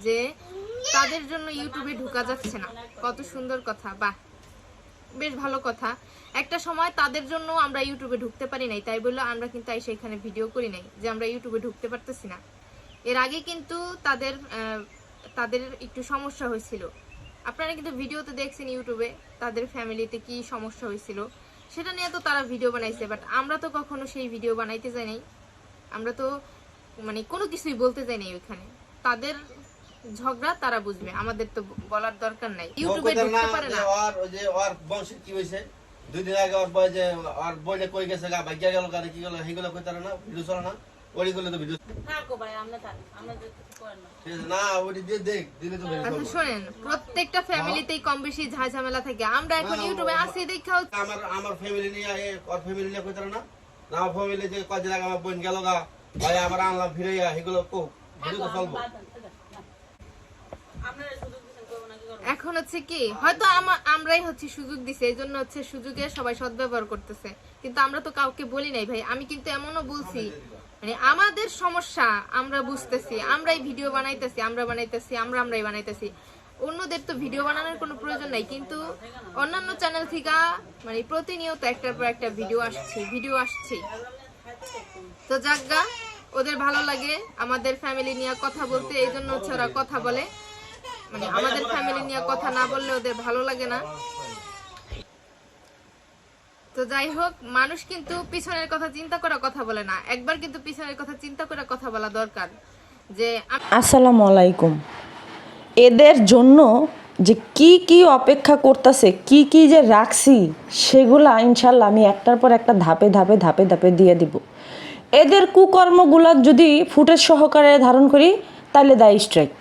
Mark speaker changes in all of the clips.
Speaker 1: যে তাদের জন্য ইউটিউবে ঢোকা যাচ্ছে না। কত সুন্দর কথা, বাহ, বেশ ভালো কথা। একটা সময় তাদের জন্য আমরা ইউটিউবে ঢুকতে পারি নাই, তাই বললো আমরা কিন্তু এসে এখানে ভিডিও করি নাই যে আমরা ইউটিউবে ঢুকতে পারতেছি না। এর আগে কিন্তু তাদের একটু সমস্যা হয়েছিল, আপনারা কিন্তু ভিডিওতে দেখছেন ইউটিউবে তাদের ফ্যামিলিতে কি সমস্যা হয়েছিল, সেটা নিয়ে তো তারা ভিডিও বানাইছে। বাট আমরা তো কখনো সেই ভিডিও বানাইতে যাই নাই, আমরা তো মানে কোনো কিছুই বলতে যাই নাই ওইখানে। তাদের ঝগড়া তারা বুঝবে, আমাদের তো বলার দরকার নাই। ইউটিউবে ঢুকতে পারে না।
Speaker 2: আর ওই যে ওর বংশে কি হইছে, দুই দিন আগে ওর বয় যে আর বইলে কই গেছে গা ভাগ্য গেল কারে কি গেল হেগুলো কইতারে না, ভিডিও চলে না, ওই গুলো তো ভিডিও
Speaker 3: থাকো ভাই, আমরা থাকি, আমরা করেন না।
Speaker 2: ঠিক আছে না, ওই দিয়ে দেখ দিলে তো ভিডিও
Speaker 1: আচ্ছা শুনেন, প্রত্যেকটা ফ্যামিলিতেই কম বেশি ঝামেলা থাকে। আমরা এখন ইউটিউবে আসি দেখাও
Speaker 2: আমার ফ্যামিলি নিয়ে ওর ফ্যামিলি নিয়ে কইতারে না, না আমার ফ্যামিলি যে কয় দিন আগে আমার বোন গেল গা ভাই আমার আনলাম ফিরাইয়া হেগুলো কো ভিডিও তো চলবো।
Speaker 1: এখন হচ্ছে কি, হয়তো আমরাই হচ্ছে সুযোগ দিছে, এই জন্য হচ্ছে সুযোগে সবাই সদ্ব্যবহার করতেছে, কিন্তু আমরা তো কাউকে বলি নাই ভাই। আমি কিন্তু এমনও বলছি, মানে আমাদের সমস্যা আমরা বুঝতেছি, আমরাই ভিডিও বানাইতেছি, আমরাই বানাইতেছি। অন্যদের তো ভিডিও বানানোর কোনো প্রয়োজন নাই, কিন্তু অন্যান্য চ্যানেল থেকে মানে প্রতিনিয়ত একটার পর একটা ভিডিও আসছে। তো যাজ্ঞা, ওদের ভালো লাগে আমাদের ফ্যামিলি নিয়ে কথা বলতে, এই জন্য হচ্ছে ওরা কথা বলে। মানে আমাদের ফ্যামিলি নিয়ে কথা না বললে ওদের ভালো লাগে না। তো যাই হোক, মানুষ কিন্তু পিছনের কথা চিন্তা করে কথা বলে না, একবার কিন্তু পিছনের কথা চিন্তা করে কথা বলা দরকার। যে
Speaker 4: আসসালামু আলাইকুম। এদের জন্য যে কি অপেক্ষা করতেছে, কি যে রাখছি, সেগুলা ইনশাল্লাহ আমি একটার পর একটা ধাপে ধাপে দিয়ে দিব। এদের কুকর্মগুলো যদি ফুটেজ সহকারে ধারণ করি, তাইলে দেয় স্ট্রাইক,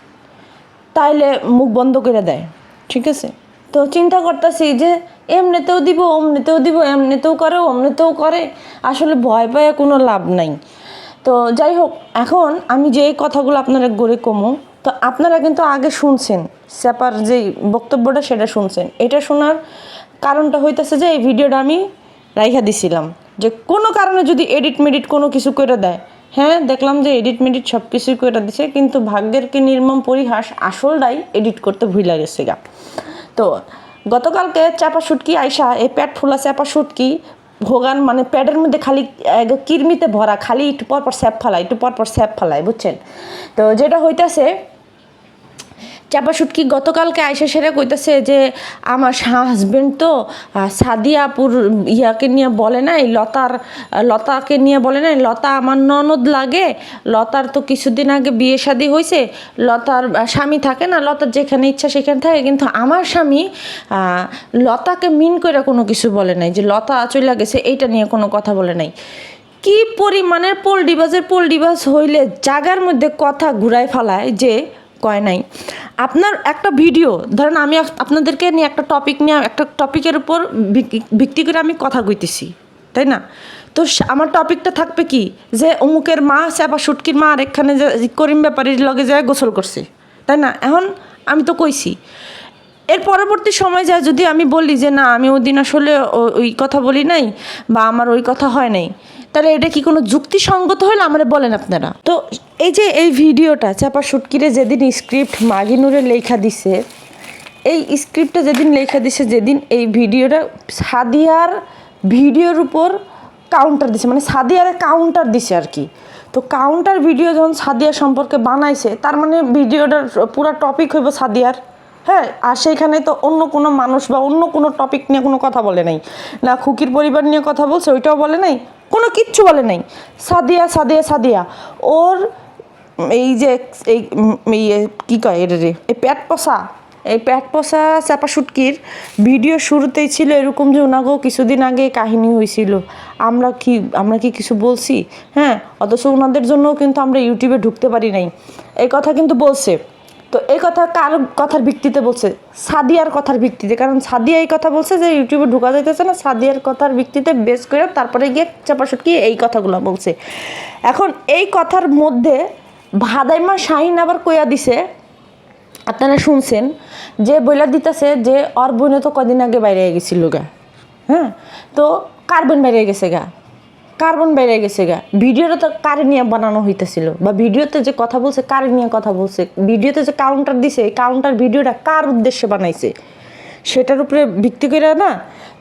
Speaker 4: তাইলে মুখ বন্ধ করে দেয়। ঠিক আছে, তো চিন্তা করতেছি যে এমনিতেও দিব, অমনিতেও দিব, এমনিতেও করে অমনিতেও করে, আসলে ভয় পায় কোনো লাভ নাই। তো যাই হোক, এখন আমি যে কথাগুলো আপনারা গড়ে কমো, তো আপনারা কিন্তু আগে শুনছেন স্যাপার যে বক্তব্যটা, সেটা শুনছেন। এটা শোনার কারণটা হইতেছে যে এই ভিডিওটা আমি রাইখা দিছিলাম, যে কোনো কারণে যদি এডিট মেডিট কোনো কিছু করে দেয়। হ্যাঁ, দেখলাম যে এডিট মেডিট সব কিছুই করে দিছে, কিন্তু ভাগ্যের কি নির্মম পরিহাস, আসলটাই এডিট করতে ভুলে গেছে গা। তো গতকালকে চাপা শুটকি আইসা, এই পেট ফুলা চাপা শুটকি ভোগান, মানে প্যাডের মধ্যে খালি কিরমিতে ভরা, খালি একটু পরপর স্যাপ ফালায়, বুঝছেন। তো যেটা হইতাছে, চাপা শুটকি গতকালকে আইসা সেরা কইতাছে যে আমার হাজবেন্ড তো সাদিয়াপুর ইয়াকে নিয়ে বলে নাই, লতাকে নিয়ে বলে নাই, লতা আমার ননদ লাগে, লতার তো কিছুদিন আগে বিয়ে শাদী হয়েছে, লতার স্বামী থাকে না, লতার যেখানে ইচ্ছা সেখানে থাকে, কিন্তু আমার স্বামী লতাকে মিন করে কোনো কিছু বলে নাই, যে লতা চলে গেছে এইটা নিয়ে কোনো কথা বলে নাই। কি পরিমাণের পোলডিবাজ হইলে জায়গার মধ্যে কথা ঘুরায় ফেলায় যে কয় নাই। আপনার একটা ভিডিও ধরেন, আমি আপনাদেরকে নিয়ে একটা টপিকের উপর ভিত্তি করে আমি কথা কইতেছি, তাই না? তো আমার টপিকটা থাকবে কি, যে অমুকের মা চাপা শুটকির মা আর এখানে যে করিম ব্যাপারীর লগে যায় গোসল করছে, তাই না? এখন আমি তো কইছি, এর পরবর্তী সময় যায় যদি আমি বলি যে না, আমি ওই দিন আসলে ওই কথা বলি নাই, বা আমার ওই কথা হয় নাই, তাহলে এটা কি কোনো যুক্তিসঙ্গত হলে আমরা বলেন আপনারা? তো এই যে এই ভিডিওটা চাপা শুটকিরে যেদিন স্ক্রিপ্ট মাগিনুরে লেখা দিছে, এই স্ক্রিপ্টটা যেদিন লেখা দিছে, যেদিন এই ভিডিওটা সাদিয়ার ভিডিওর উপর কাউন্টার দিছে, মানে সাদিয়ারে কাউন্টার দিছে আর কি। তো কাউন্টার ভিডিও যখন সাদিয়া সম্পর্কে বানাইছে, তার মানে ভিডিওটার পুরো টপিক হইব সাদিয়ার। হ্যাঁ, আর সেইখানে তো অন্য কোনো মানুষ বা অন্য কোনো টপিক নিয়ে কোনো কথা বলে নাই, না খুকির পরিবার নিয়ে কথা বলছে ওইটাও বলে নাই, কোনো কিচ্ছু বলে নাই। সাদিয়া ওর এই যে এই কী কয় এটা রে, এই পেট পচা চাপা শুটকির ভিডিও শুরুতেই ছিল এরকম যে ওনাকেও কিছুদিন আগে কাহিনী হয়েছিল, আমরা কি কিছু বলছি? হ্যাঁ, অথচ ওনাদের জন্যও কিন্তু আমরা ইউটিউবে ঢুকতে পারি নাই, এই কথা কিন্তু বলছে। তো এই কথা কার কথার ভিত্তিতে বলছে? সাদিয়ার কথার ভিত্তিতে, কারণ সাদিয়া এই কথা বলছে যে ইউটিউবে ঢোকা যাইতেছে না, সাদিয়ার কথার ভিত্তিতে বেস করে তারপরে গিয়ে চাপা শুটকি এই কথাগুলো বলছে। এখন এই কথার মধ্যে ভাদাইমা শাহিন আবার কইয়া দিছে, আপনারা শুনছেন, যে বইলা দিতেছে যে ওর বোনে তো কদিন আগে বাইরে গেছিল গা। হ্যাঁ, তো কার বোন বাইরে গেছে গা? কার্বন বেড়ে গেছে গা, ভিডিওটা তো কারে নিয়ে বানানো হইতেছিল, বা ভিডিওতে যে কথা বলছে কারে নিয়ে কথা বলছে, ভিডিওতে যে কাউন্টার দিছে এই কাউন্টার ভিডিওটা কার উদ্দেশ্যে বানাইছে সেটার উপরে ভিত্তি করে না।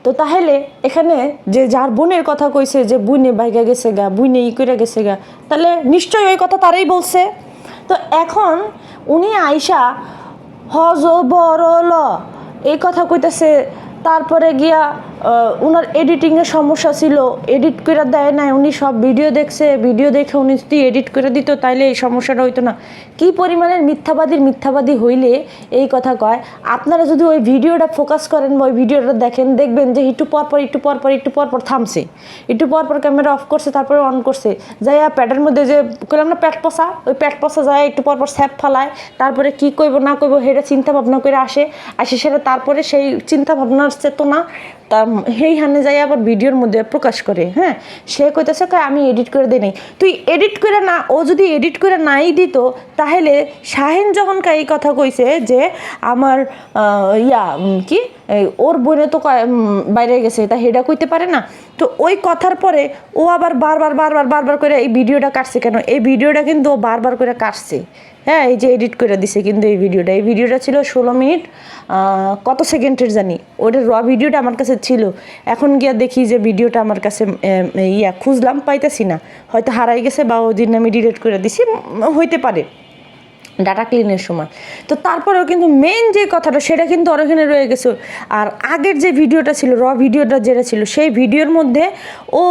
Speaker 4: তো তাহলে এখানে যে যার বোনের কথা কইছে যে বুনে বাইগা গেছে গা, বুনে ই করে গেছে গা, তাহলে নিশ্চয়ই ওই কথা তারাই বলছে। তো এখন উনি আইসা হজ বড় ল এই কথা কইতেছে, তারপরে গিয়া ওনার এডিটিংয়ের সমস্যা ছিল, এডিট করে দেয় নাই, উনি সব ভিডিও দেখছে, ভিডিও দেখে উনি যদি এডিট করে দিত তাইলে এই সমস্যাটা হইতো না। কী পরিমাণের মিথ্যাবাদী হইলে এই কথা কয়। আপনারা যদি ওই ভিডিওটা ফোকাস করেন বা ওই ভিডিওটা দেখেন, দেখবেন যে একটু পরপর থামছে, একটু পরপর ক্যামেরা অফ করছে, তারপরে অন করছে, যাইয়া প্যাডের মধ্যে যে করলাম না প্যাট পচা, ওই প্যাট পচা যায় একটু পরপর স্যাপ ফালায়, তারপরে কী করবো না করবো সেটা চিন্তা ভাবনা করে আসে সেটা তারপরে সেই চিন্তা ভাবনার চেতনা তা সেই হানে যাই আবার ভিডিওর মধ্যে প্রকাশ করে। হ্যাঁ, সে কইতেছে আমি এডিট করে দিই নাই। তুই এডিট করে না, ও যদি এডিট করে নাই দিত তাহলে শাহিন যখন এই কথা কইছে যে আমার কি ওর বোনে তো বাইরে গেছে, তা হেডা কইতে পারে না। তো ওই কথার পরে ও আবার বারবার করে এই ভিডিওটা কাটছে কেন? এই ভিডিওটা কিন্তু ও বারবার করে কাটছে। হ্যাঁ, এই যে এডিট করে দিছে কিন্তু এই ভিডিওটা ছিল 16 মিনিট কত সেকেন্ডের জানি, ওটার র ভিডিওটা আমার কাছে ছিল। এখন গিয়া দেখি যে ভিডিওটা আমার কাছে খুঁজলাম পাইতেছি না, হয়তো হারাই গেছে বা ওই দিন আমি ডিলিট করে দিছি, হইতে পারে ডাটা ক্লিনের সময়। তো তারপরেও কিন্তু মেন যে কথাটা সেটা কিন্তু ওখানে রয়ে গেছে। আর আগের যে ভিডিওটা ছিল, র ভিডিওটা যেটা ছিল, সেই ভিডিওর মধ্যে ও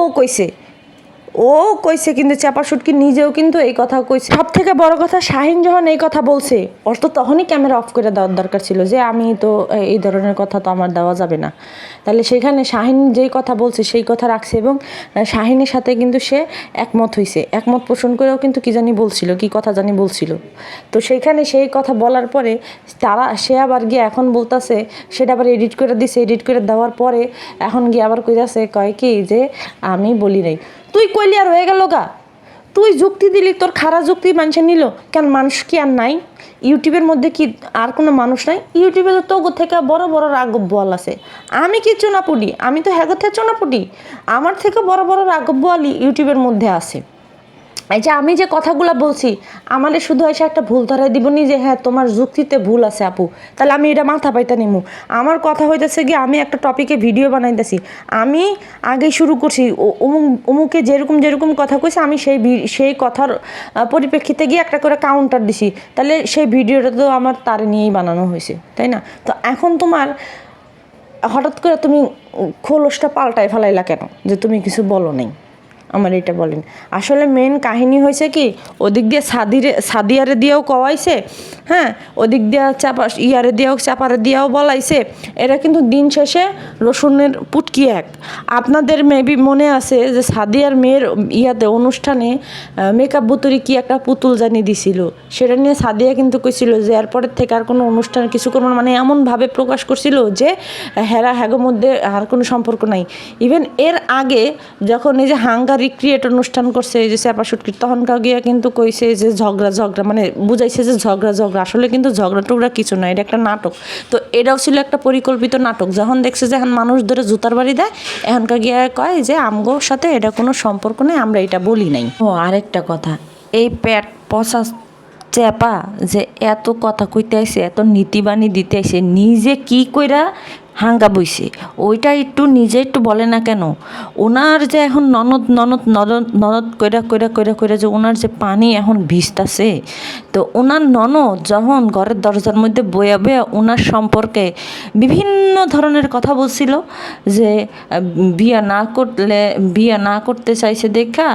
Speaker 4: কইছে কিন্তু চাপা শুটকি নিজেও কিন্তু এই কথা কইছে। সব থেকে বড় কথা, শাহিন যখন এই কথা বলছে ওর তো তখনই ক্যামেরা অফ করে দেওয়ার দরকার ছিল, যে আমি তো এই ধরনের কথা তো আমার দেওয়া যাবে না। তাহলে সেখানে শাহিন যেই কথা বলছে সেই কথা রাখছে, এবং শাহিনের সাথে কিন্তু সে একমত হয়েছে, একমত পোষণ করেও কিন্তু কি কথা জানি বলছিল। তো সেইখানে সেই কথা বলার পরে সে আবার গিয়ে এখন বলতেছে, সেটা আবার এডিট করে দিছে, এডিট করে দেওয়ার পরে এখন গিয়ে আবার কইতাছে, কয় কি যে আমি বলি নাই। তুই কইলি আর হয়ে গেল গা, তুই যুক্তি দিলি, তোর খারাপ যুক্তি মানুষে নিল কেন? মানুষ কি আর নাই ইউটিউবের মধ্যে? কি আর কোনো মানুষ নাই ইউটিউবে? তো তোগো থেকে বড় রাঘব বোয়াল আছে। আমি কি চোনাপুটি? আমি তো হ্যাগো থেকে চোনাপুটি। আমার থেকে বড় রাঘব বোয়াল ইউটিউবের মধ্যে আছে। এই যে আমি যে কথাগুলো বলছি, আমাদের শুধু এসে একটা ভুল ধরাই দিবনি যে হ্যাঁ তোমার যুক্তিতে ভুল আছে আপু, তাহলে আমি এটা মাথা পাইতে নিমু। আমার কথা হইতেছে কি, আমি একটা টপিকে ভিডিও বানাইতেছি, আমি আগে শুরু করছি অমুকে যেরকম কথা কইছে, আমি সেই কথার পরিপ্রেক্ষিতে গিয়ে একটা করে কাউন্টার দিছি, তাহলে সেই ভিডিওটা তো আমার তার নিয়েই বানানো হয়েছে, তাই না? তো এখন তোমার হঠাৎ করে তুমি খোলসটা পাল্টায় ফেলাইলা কেন যে তুমি কিছু বলো নাই? আমার এটা বলেন। আসলে মেন কাহিনী হয়েছে কি, ওদিক দিয়ে সাদিয়ারে দিয়েও কওয়াইছে, হ্যাঁ, ওদিক দিয়ে চাপারে দিয়েও বলাইছে। এরা কিন্তু দিন শেষে রসুনের পুটকি এক। আপনাদের মেবি মনে আছে যে সাদিয়ার মেয়ের অনুষ্ঠানে মেকআপ বুতুরি কি একটা পুতুল জানি দিছিল, সেটা নিয়ে সাদিয়া কিন্তু কইছিল যে এরপরের থেকে আর কোনো অনুষ্ঠান কিছু করবো না, মানে এমনভাবে প্রকাশ করছিল যে হ্যাগোর মধ্যে আর কোনো সম্পর্ক নাই। ইভেন এর আগে যখন এই যে হাঙ্গারি ক্রিয়েট অনুষ্ঠান করছে এই যে চাপা শুটকির, তখনকার গিয়া কিন্তু কইছে যে ঝগড়া মানে বুঝাইছে যে ঝগড়া, আসলে কিন্তু ঝগড়া টুগড়া কিছু না, এটা একটা নাটক। তো এটাও ছিল একটা পরিকল্পিত নাটক। যখন দেখছে যে এখন মানুষ ধরে জুতার বাড়ি দেয়, এখনকার গিয়া কয় যে আমগোর সাথে এটা কোনো সম্পর্ক নেই, আমরা এটা বলি নাই। ও আরেকটা কথা, এই পেট পচা চেপা যে এত কথা কইতে আইছে, এত নীতিবাণী দিতে আইছে, নিজে কি কইরা হাঙ্গা বইছে ওইটা নিজে একটু বলে না কেন? ওনার যে এখন ননদ কইরা যে ওনার যে পানি এখন ভিজতাছে, তো ওনার ননদ যখন ঘরের দরজার মধ্যে বয়া ওনার সম্পর্কে বিভিন্ন ধরনের কথা বলছিল, যে বিয়া না করতে চাইছে দেখা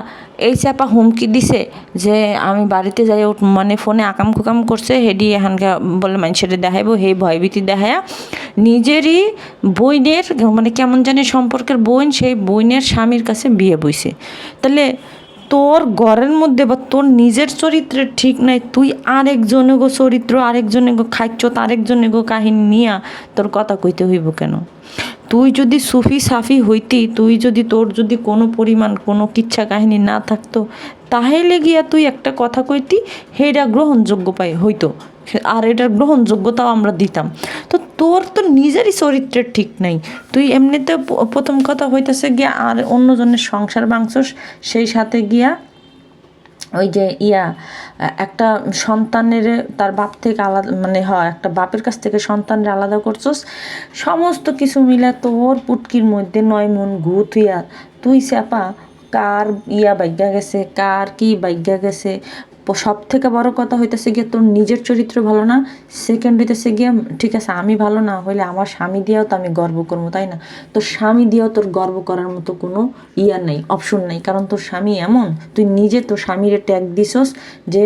Speaker 4: এই চাপা হুমকি দিছে যে আমি বাড়িতে যাই, মানে ফোনে আকাম কুকাম করছে, হেডি এখানকার বলে মানুষের দেখাইবো, হে ভয়ভীতি দেখায়া নিজেরই বইনের মানে কেমন জানি সম্পর্কের বোন, সেই বইনের স্বামীর কাছে বিয়ে বইছে। তাহলে তোর ঘরের মধ্যে বা তোর নিজের চরিত্রের ঠিক নাই, তুই আরেকজনে গো চরিত্র, আরেকজনে গো খাইচ্ছত, আরেকজনে গো কাহিনী নিয়া তোর কথা কইতে হইব কেন? তুই যদি সুফি সাফি হইতি, তোর যদি কোনো পরিমাণ কোনো কিচ্ছা কাহিনী না থাকতো, তাহলে গিয়া তুই একটা কথা কইতি, হেটা গ্রহণযোগ্য হইতো। আর এটার গ্রহণযোগ্যতাও আমরা দিতাম। তো তোর তো নিজেরই চরিত্রের ঠিক নাই, তুই এমনিতে প্রথম কথা হইতেছে গিয়া আর অন্যজনের সংসার ভাঙছস, সেই সাথে গিয়া ওই যে একটা সন্তানের তার বাপ থেকে আলাদা, মানে হয় একটা বাপের কাছ থেকে সন্তানের আলাদা করছস, সমস্ত কিছু মিলে তোর পুটকির মধ্যে 9 মন গু তুই চাপা কার বাইগা গেছে, কার কি বাইগা গেছে। সব থেকে বড় কথা হইতেছে গিয়ে তোর নিজের চরিত্র ভালো না, সেকেন্ড হইতেছে গিয়ে ঠিক আছে আমি ভালো না হইলে আমার স্বামী দিয়েও তো আমি গর্ব করবো, তাই না? তোর স্বামী দিয়েও তোর গর্ব করার মতো কোনো নেই, অপশন নেই, কারণ তোর স্বামী এমন, তুই নিজে তোর স্বামীরে ট্যাগ দিছস যে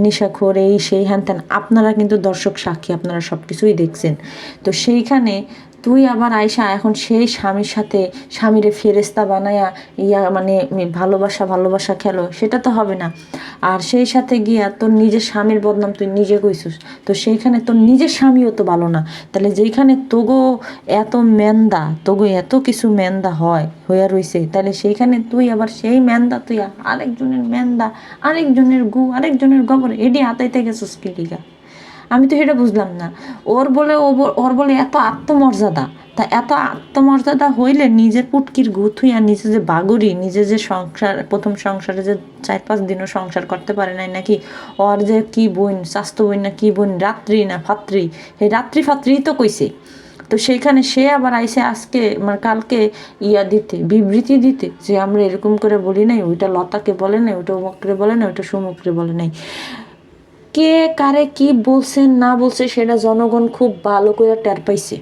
Speaker 4: নেশাখোর এই সেই হ্যান ত্যান। আপনারা কিন্তু দর্শক সাক্ষী, আপনারা সব কিছুই দেখছেন। তো সেইখানে তুই আবার আয়সা এখন সেই স্বামীর সাথে স্বামীরে ফেরেস্তা বানায়া মানে ভালোবাসা খেলো, সেটা তো হবে না। আর সেই সাথে গিয়া তোর নিজের স্বামীর বদনাম তুই নিজে কইছিস, তো সেইখানে তোর নিজের স্বামীও তো ভালো না। তাহলে যেইখানে তোগো এত কিছু মেন্দা হইয়া রইছে, তাহলে সেইখানে তুই আবার সেই মেন্দা তুই আরেকজনের মেন্দা, আরেকজনের গু, আরেকজনের গোবর এডি হাতাইতে গেছিস কি লিগা? আমি তো সেটা বুঝলাম না। ওর বলে এত আত্মমর্যাদা, তা এত আত্মমর্যাদা হইলে নিজের পুটকির গুথুই আর নিজে যে বাগুরি, নিজে যে প্রথম সংসারে যে 4-5 দিনও সংসার করতে পারে নাই নাকি, ওর যে কি বোন, স্বাস্থ্য বোন না কি বোন, রাত্রি না ফাত্রি, এই রাত্রি ফাত্রিই তো কইছে। তো সেইখানে সে আবার আইসে আজকে মানে কালকে বিবৃতি দিতে যে আমরা এরকম করে বলি নাই, ওইটা লতাকে বলে নাই, ওইটা অমুকরে বলে নাই, ওইটা সুমুকরে বলে নাই। কে কারে কি বলছে না বলছে সেটা জনগণ খুব ভালো করে টের পাইছে।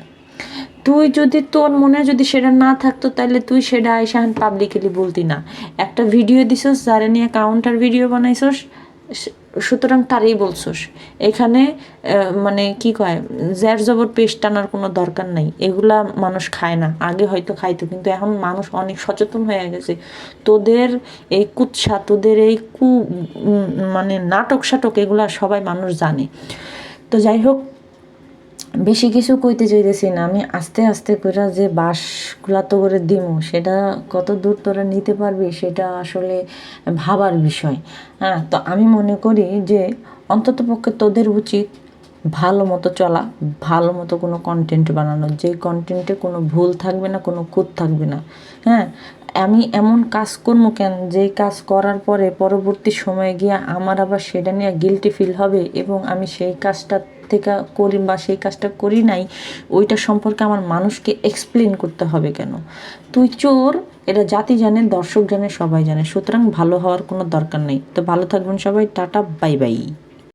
Speaker 4: তুই যদি তোর মনে যদি সেটা না থাকতো তাহলে তুই সেটা আইসান পাবলিকলি বলতি না। একটা ভিডিও দিছস যারা নিয়ে কাউন্টার ভিডিও বানাইছস, সুতরাং তারই বলছস। এখানে মানে কি কয়, জের জবর পেস্ট টানার কোনো দরকার নাই। এগুলা মানুষ খায় না, আগে হয়তো খাইতো, কিন্তু এখন মানুষ অনেক সচেতন হয়ে গেছে। তোদের এই কুৎসা, তোদের এই মানে নাটক সাটক এগুলা সবাই মানুষ জানে। তো যাই হোক, বেশি কিছু কইতে চাইতেছি না আমি। আস্তে আস্তে করে যে বাসগুলা তো করে দিমু, সেটা কত দূর তোরা নিতে পারবি সেটা আসলে ভাবার বিষয়। হ্যাঁ, তো আমি মনে করি যে অন্তত পক্ষে তোদের উচিত ভালো মতো চলা, ভালো মতো কোনো কন্টেন্ট বানানো, যে কন্টেন্টে কোনো ভুল থাকবে না, কোনো খুঁত থাকবে না। হ্যাঁ, আমি এমন কাজ করবো কেন যে কাজ করার পরে পরবর্তী সময়ে গিয়ে আমার আবার সেটা নিয়ে গিল্টি ফিল হবে, এবং আমি সেই কাজটা থেকে করি বা সেই কাজটা করি নাই ওইটা সম্পর্কে আমার মানুষকে এক্সপ্লেন করতে হবে কেন? তুই চোর, এটা জাতি জানে, দর্শক জানে, সবাই জানে, সুতরাং ভালো হওয়ার কোনো দরকার নেই। তো ভালো থাকবেন সবাই, টাটা, বাই বাই।